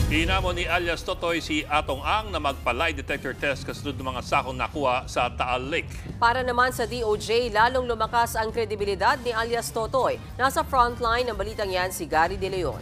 Hinamon ni alias Totoy si Atong Ang na magpa-lie detector test kasunod ng mga sakong nakuha sa Taal Lake. Para naman sa DOJ, lalong lumakas ang kredibilidad ni alias Totoy. Nasa frontline ng balitang yan si Gary De Leon.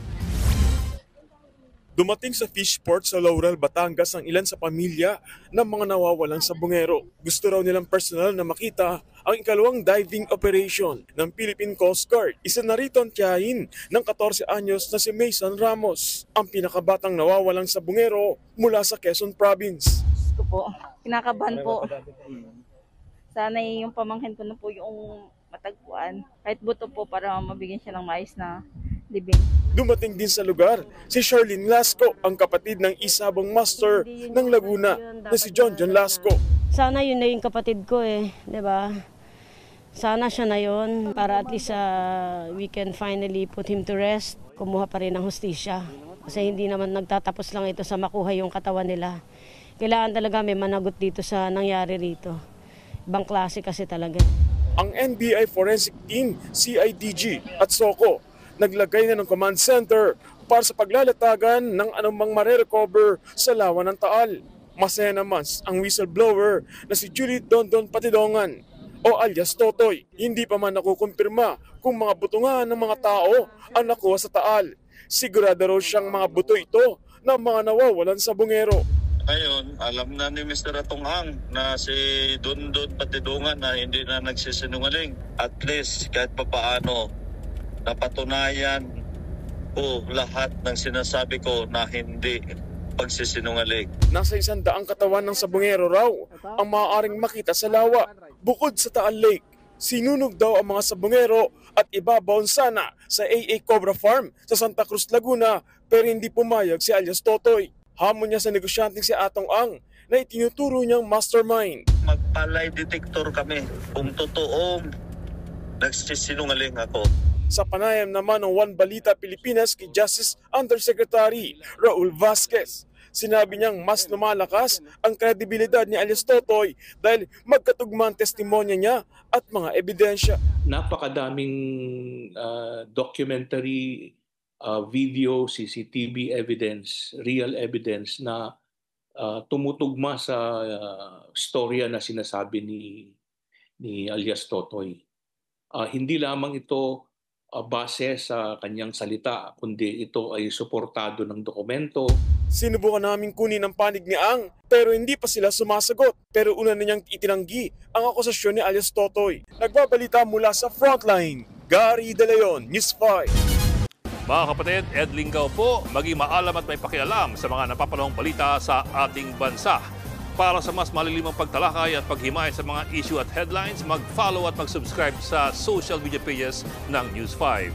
Dumating sa Fishport sa Laurel, Batangas ang ilan sa pamilya ng mga nawawalang sabungero. Gusto raw nilang personal na makita ang ikalawang diving operation ng Philippine Coast Guard. Isa na rito ang tiyahin ng 14 anyos na si Mason Ramos, ang pinakabatang nawawalang sabungero mula sa Quezon Province. Gusto po, kinakabahan po. Sana yung pamangkin ko na po yung matagpuan. Kahit buto po para mabigyan siya ng maayos na libing. Dumating din sa lugar si Charlene Lasco, ang kapatid ng isabong master ng Laguna na si John Lasco. Sana yun na yung kapatid ko di ba? Sana siya na yun para at least we can finally put him to rest. Kumuha pa rin ng hustisya. Kasi hindi naman nagtatapos lang ito sa makuha yung katawan nila. Kailangan talaga may managot dito sa nangyari rito. Ibang klase kasi talaga. Ang NBI Forensic Team, CIDG at SOCO naglagay na ng command center para sa paglalatagan ng anumang mare-recover sa lawa ng Taal. Masaya naman ang whistleblower na si Julie Dondon Patidongan o alias Totoy. Hindi pa man nakukumpirma kung mga buto nga ng mga tao ang nakuha sa Taal. Sigurado raw siyang mga buto ito ng mga nawawalan sa bungero. Ngayon, alam na ni Mr. Atong Ang na si Dondon Patidongan na hindi na nagsisinungaling. At least kahit papaano napatunayan ko lahat ng sinasabi ko na hindi pagsisinungaling. Nasa 100 katawan ng sabungero raw ang maaaring makita sa lawa. Bukod sa Taal Lake, sinunog daw ang mga sabungero at ibabaon sana sa AA Cobra Farm sa Santa Cruz, Laguna, pero hindi pumayag si alias Totoy. Hamon niya sa negosyanteng si Atong Ang na itinuturo niyang mastermind. Magpa-lie detector kami kung totoong nagsisinungaling ako. Sa panayam naman ng One Balita Pilipinas kay Justice Undersecretary Raul Vasquez, sinabi niyang mas lumalakas ang kredibilidad ni alias Totoy dahil magkatugma ang testimonya niya at mga ebidensya. Napakadaming documentary, video, CCTV evidence, real evidence na tumutugma sa storya na sinasabi ni alias Totoy. Hindi lamang ito base sa kanyang salita, kundi ito ay suportado ng dokumento. Sinubukan namin kunin ang panig ni Ang pero hindi pa sila sumasagot. Pero una na niyang itinanggi ang akusasyon ni alias Totoy. Nagbabalita mula sa Frontline, Gary De Leon, News 5. Mga kapatid, Ed Lingaw po, maging maalam at may pakialam sa mga napapanahong balita sa ating bansa. Para sa mas malilimang pagtalakay at paghimay sa mga issue at headlines, mag-follow at mag-subscribe sa social media pages ng News 5.